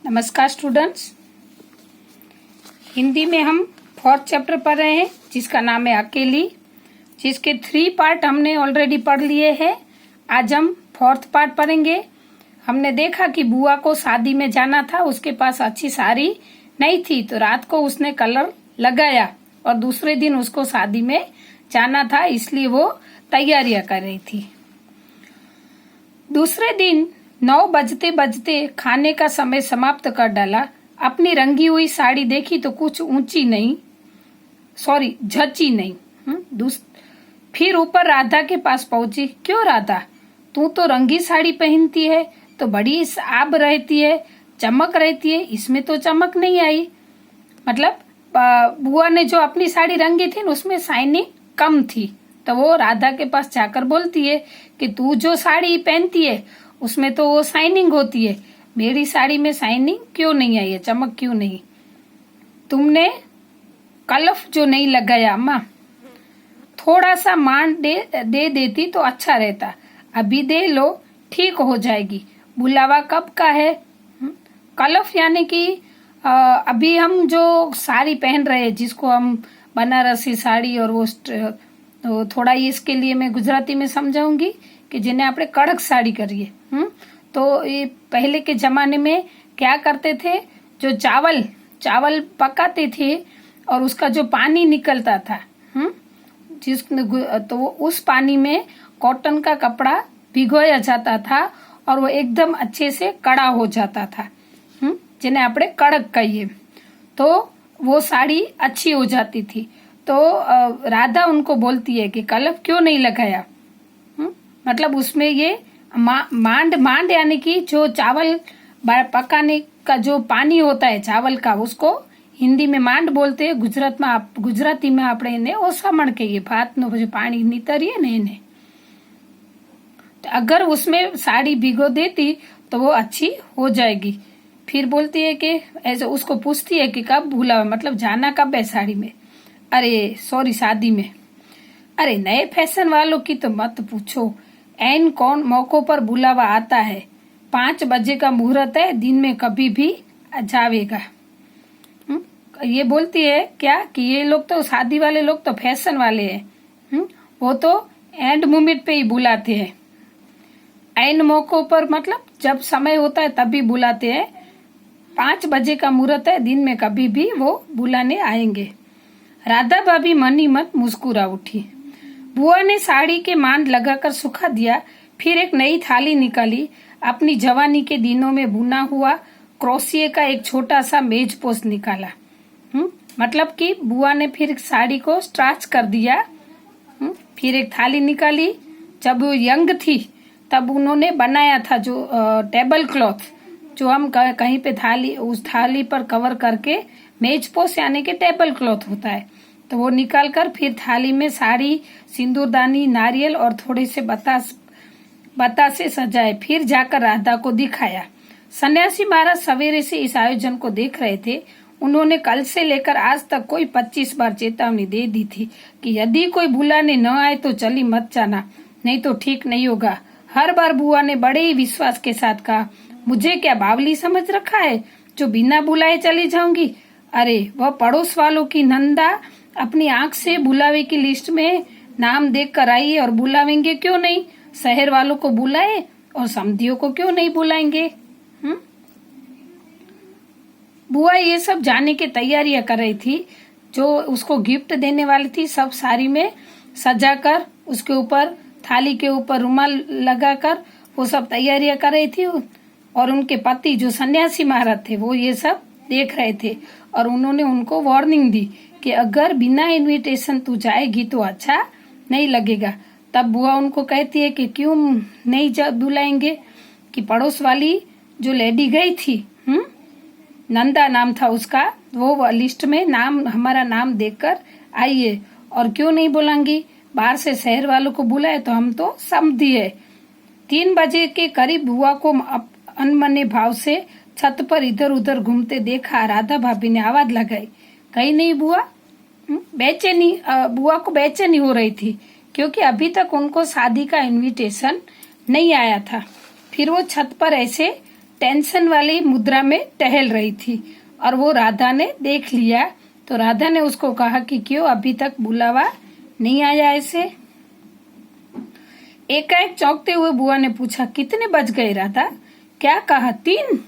नमस्कार स्टूडेंट्स। हिंदी में हम 4th चैप्टर पढ़ रहे हैं जिसका नाम है अकेली, जिसके 3 पार्ट हमने ऑलरेडी पढ़ लिए हैं। आज हम 4th पार्ट पढ़ेंगे। हमने देखा कि बुआ को शादी में जाना था, उसके पास अच्छी साड़ी नहीं थी तो रात को उसने कलर लगाया और दूसरे दिन उसको शादी में जाना था, इसलिए वो तैयारियां कर रही थी। दूसरे दिन 9 बजते बजते खाने का समय समाप्त कर डाला। अपनी रंगी हुई साड़ी देखी तो कुछ झची नहीं। फिर ऊपर राधा के पास पहुंची। क्यों राधा, तू तो रंगी साड़ी पहनती है तो बड़ी आब रहती है, चमक रहती है, इसमें तो चमक नहीं आई। मतलब बुआ ने जो अपनी साड़ी रंगी थी उसमें शाइनिंग कम थी, तो वो राधा के पास जाकर बोलती है कि तू जो साड़ी पहनती है उसमें तो वो शाइनिंग होती है, मेरी साड़ी में शाइनिंग क्यों नहीं आई है, चमक क्यों नहीं? तुमने कलफ जो नहीं लगाया अम्मा, थोड़ा सा मान दे देती तो अच्छा रहता, अभी दे लो ठीक हो जाएगी। बुलावा कब का है? कलफ यानी कि अभी हम जो साड़ी पहन रहे हैं जिसको हम बनारसी साड़ी और वो थोड़ा इसके लिए मैं गुजराती में समझाऊंगी कि जिन्हें आपने कड़क साड़ी करिए। तो ये पहले के जमाने में क्या करते थे, जो चावल पकाते थे और उसका जो पानी निकलता था तो उस पानी में कॉटन का कपड़ा भिगोया जाता था और वो एकदम अच्छे से कड़ा हो जाता था, जिन्हें आपने कड़क कहिए, तो वो साड़ी अच्छी हो जाती थी। तो राधा उनको बोलती है कि कलफ क्यों नहीं लगाया? मतलब उसमें ये मांड यानी कि जो चावल पकाने का जो पानी होता है चावल का, उसको हिंदी में मांड बोलते हैं, गुजराती में આપણે એને ઓસામણ કહીએ। ભાતનો जो पानी नितरिए ने એને, तो अगर उसमें साड़ी भिगो देती तो वो अच्छी हो जाएगी। फिर बोलती है कि ऐसे उसको पूछती है कि कब बुलावा, मतलब जाना कब है साड़ी में? शादी में। अरे नए फैशन वालों की तो मत पूछो, ऐन कौन मौकों पर बुलावा आता है। 5 बजे का मुहूर्त है, दिन में कभी भी जावेगा। ये बोलती है क्या कि ये लोग तो शादी वाले लोग तो फैशन वाले हैं, वो तो एंड मोमेंट पे ही बुलाते हैं। ऐन मौकों पर मतलब जब समय होता है तभी बुलाते हैं। 5 बजे का मुहूर्त है, दिन में कभी भी वो बुलाने आएंगे। राधा भाभी मन ही मन मुस्कुरा उठी। बुआ ने साड़ी के मांड लगाकर सुखा दिया, फिर एक नई थाली निकाली। अपनी जवानी के दिनों में बुना हुआ क्रोशिये का एक छोटा सा मेजपोश निकाला। मतलब कि बुआ ने फिर साड़ी को स्ट्राच कर दिया। फिर एक थाली निकाली। जब वो यंग थी तब उन्होंने बनाया था जो टेबल क्लॉथ, जो हम कहीं पे उस थाली पर कवर करके मेजपोश यानी कि टेबल क्लॉथ होता है, तो वो निकालकर फिर थाली में साड़ी, सिंदूरदानी, नारियल और थोड़े से बतासे सजाए। फिर जाकर राधा को दिखाया। सन्यासी महाराज सवेरे से इस आयोजन को देख रहे थे। उन्होंने कल से लेकर आज तक कोई 25 बार चेतावनी दे दी थी कि यदि कोई बुलाने न आए तो चली मत जाना, नहीं तो ठीक नहीं होगा। हर बार बुआ ने बड़े ही विश्वास के साथ कहा, मुझे क्या बावली समझ रखा है जो बिना बुलाए चली जाऊंगी? अरे वह पड़ोस वालों की नंदा अपनी आंख से बुलावे की लिस्ट में नाम देख कर आई है और बुलावेंगे क्यों नहीं? शहर वालों को बुलाए और समधियों को क्यों नहीं बुलाएंगे? बुआ ये सब जाने की तैयारियां कर रही थी। जो उसको गिफ्ट देने वाली थी सब साड़ी में सजाकर, उसके ऊपर थाली के ऊपर रुमाल लगाकर वो सब तैयारियां कर रही थी। और उनके पति जो सन्यासी महाराज थे वो ये सब देख रहे थे और उन्होंने उनको वार्निंग दी कि अगर बिना इनविटेशन तू जाएगी तो अच्छा नहीं लगेगा। तब बुआ उनको कहती है कि क्यों नहीं बुलाएंगे, कि पड़ोस वाली जो लेडी गई थी, नंदा नाम था उसका, वो लिस्ट में हमारा नाम देखकर आई है और क्यों नहीं बुलाएंगी? बाहर से शहर वालों को बुलाए तो हम तो समझी है। 3 बजे के करीब बुआ को अनमने भाव से छत पर इधर उधर घूमते देखा। राधा भाभी ने आवाज लगाई, कहीं नहीं बुआ? बुआ को बेचैनी हो रही थी क्योंकि अभी तक उनको शादी का इनविटेशन नहीं आया था। फिर वो छत पर ऐसे टेंशन वाली मुद्रा में टहल रही थी और वो राधा ने देख लिया। तो राधा ने उसको कहा कि क्यों अभी तक बुलावा नहीं आया ऐसे। एकाएक चौंकते हुए बुआ ने पूछा, कितने बज गए राधा? क्या कहा? 3?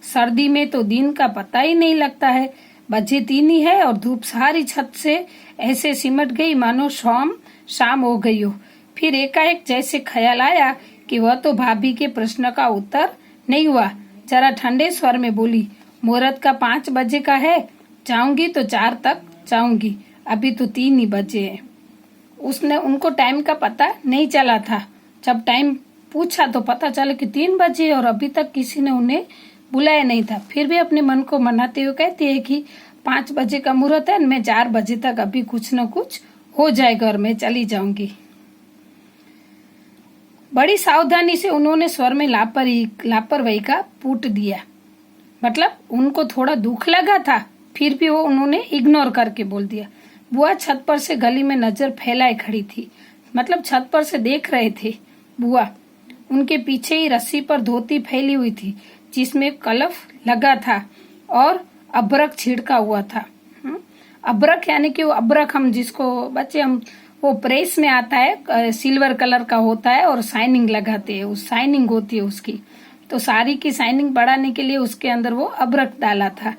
सर्दी में तो दिन का पता ही नहीं लगता है। बजे 3 ही है और धूप सारी छत से ऐसे सिमट गई मानो शाम हो गई हो। फिर एकाएक जैसे ख्याल आया कि वह तो भाभी के प्रश्न का उत्तर नहीं हुआ। जरा ठंडे स्वर में बोली, मुहूर्त का 5 बजे का है, जाऊंगी तो 4 तक जाऊंगी, अभी तो 3 ही बजे है। उनको टाइम का पता नहीं चला था। जब टाइम पूछा तो पता चला कि 3 बजे और अभी तक किसी ने उन्हें बुलाया नहीं था। फिर भी अपने मन को मनाते हुए कहती है कि 5 बजे का मुहूर्त है, मैं 4 बजे तक अभी कुछ न कुछ हो जाएगा और मैं चली जाऊंगी। बड़ी सावधानी से उन्होंने स्वर में लापरवाही का पूट दिया। मतलब उनको थोड़ा दुख लगा था, फिर भी वो उन्होंने इग्नोर करके बोल दिया। बुआ छत पर से गली में नजर फैलाए खड़ी थी। मतलब छत पर से देख रहे थे बुआ। उनके पीछे ही रस्सी पर धोती फैली हुई थी जिसमें कलफ लगा था और अबरक छिड़का हुआ था। अबरक यानी कि वो अबरक हम जिसको बच्चे हम वो प्रेस में आता है, सिल्वर कलर का होता है और शाइनिंग लगाते हैं, उस शाइनिंग होती है उसकी। तो साड़ी की शाइनिंग बढ़ाने के लिए उसके अंदर वो अबरक डाला था।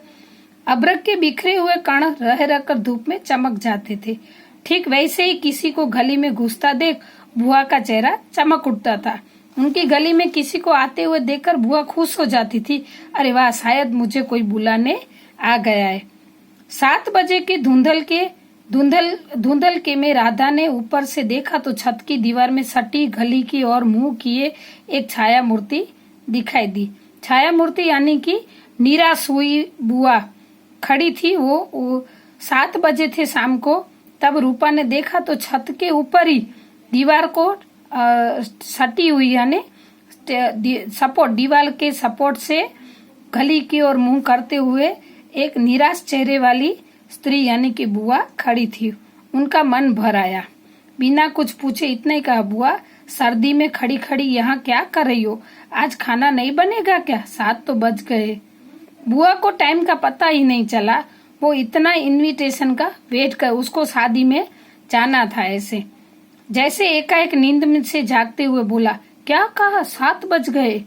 अबरक के बिखरे हुए कण रह रहकर धूप में चमक जाते थे। ठीक वैसे ही किसी को गली में घुसता देख बुआ का चेहरा चमक उठता था। उनकी गली में किसी को आते हुए देखकर बुआ खुश हो जाती थी। अरे वाह, शायद मुझे कोई बुलाने आ गया है। 7 बजे के धुंधल के में राधा ने ऊपर से देखा तो छत की दीवार में सटी गली की ओर मुंह किए एक छाया मूर्ति दिखाई दी। छाया मूर्ति यानी कि निराश हुई बुआ खड़ी थी। वो 7 बजे थे शाम को। तब रूपा ने देखा तो छत के ऊपर ही दीवार को सटी हुई यानी सपोर्ट, दीवार के सपोर्ट से गली की ओर मुंह करते हुए एक निराश चेहरे वाली स्त्री यानी कि बुआ खड़ी थी। उनका मन भर आया। बिना कुछ पूछे इतना ही कहा, बुआ सर्दी में खड़ी खड़ी यहाँ क्या कर रही हो? आज खाना नहीं बनेगा क्या? 7 तो बज गए। बुआ को टाइम का पता ही नहीं चला। वो इतना इनविटेशन का वेट कर, उसको शादी में जाना था। ऐसे जैसे एकाएक नींद में से जागते हुए बोला, क्या कहा? 7 बज गए?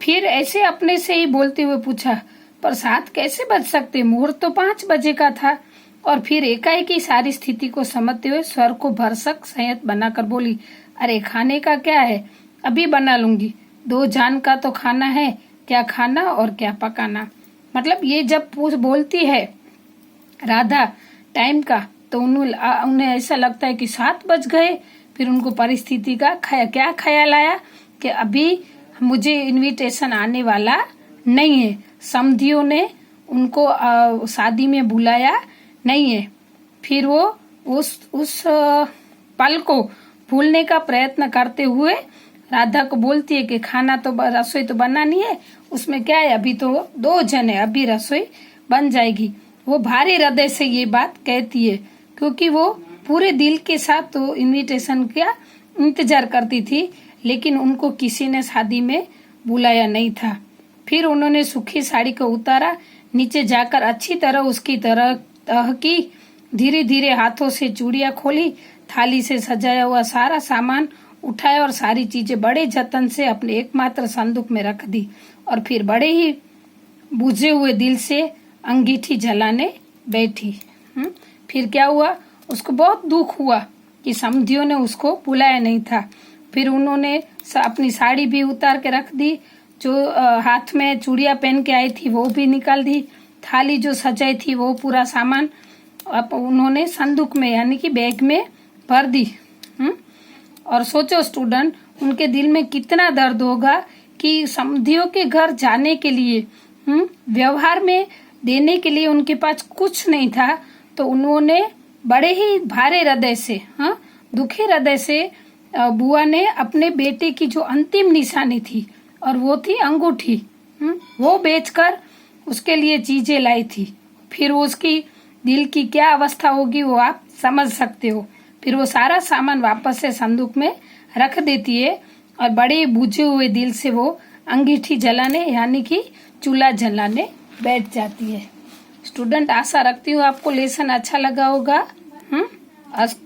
फिर ऐसे अपने से ही बोलते हुए पूछा, पर 7 कैसे बज सकते? मुहूर्त तो 5 बजे का था। और फिर एकाएक ही सारी स्थिति को समझते हुए स्वर को भरसक संयत बनाकर बोली, अरे खाने का क्या है, अभी बना लूंगी। 2 जान का तो खाना है, क्या खाना और क्या पकाना। मतलब ये जब बोलती है राधा टाइम का तो उन्हें ऐसा लगता है कि 7 बज गए। फिर उनको परिस्थिति का क्या ख्याल आया कि अभी मुझे इनविटेशन आने वाला नहीं है, समधियों ने उनको शादी में बुलाया नहीं है। फिर वो उस पल को भूलने का प्रयत्न करते हुए राधा को बोलती है कि खाना तो रसोई तो बनानी है, उसमें क्या है, अभी तो 2 जन है, अभी रसोई बन जाएगी। वो भारी हृदय से ये बात कहती है क्योंकि वो पूरे दिल के साथ तो इनविटेशन का इंतजार करती थी, लेकिन उनको किसी ने शादी में बुलाया नहीं था। फिर उन्होंने सूखी साड़ी को उतारा, नीचे जाकर अच्छी तरह उसकी तह की, धीरे धीरे हाथों से चूड़ियां खोली, थाली से सजाया हुआ सारा सामान उठाया और सारी चीजें बड़े जतन से अपने एकमात्र संदूक में रख दी। और फिर बड़े ही बुझे हुए दिल से अंगीठी जलाने बैठी। फिर क्या हुआ, उसको बहुत दुख हुआ कि समधियों ने उसको बुलाया नहीं था। फिर उन्होंने अपनी साड़ी भी उतार के रख दी, जो हाथ में चूड़ियां पहन के आई थी वो भी निकाल दी, थाली जो सजाई थी वो पूरा सामान अब उन्होंने संदूक में यानी कि बैग में भर दी। और सोचो स्टूडेंट, उनके दिल में कितना दर्द होगा कि समधियों के घर जाने के लिए व्यवहार में देने के लिए उनके पास कुछ नहीं था। तो उन्होंने बड़े ही भारे हृदय से दुखी हृदय से बुआ ने अपने बेटे की जो अंतिम निशानी थी और वो थी अंगूठी, वो बेचकर उसके लिए चीजें लाई थी। फिर उसकी दिल की क्या अवस्था होगी वो आप समझ सकते हो। फिर वो सारा सामान वापस से संदूक में रख देती है और बड़े बुझे हुए दिल से वो अंगीठी जलाने यानी कि चूल्हा जलाने बैठ जाती है। स्टूडेंट, आशा रखती हूँ आपको लेसन अच्छा लगा होगा। अस्तु।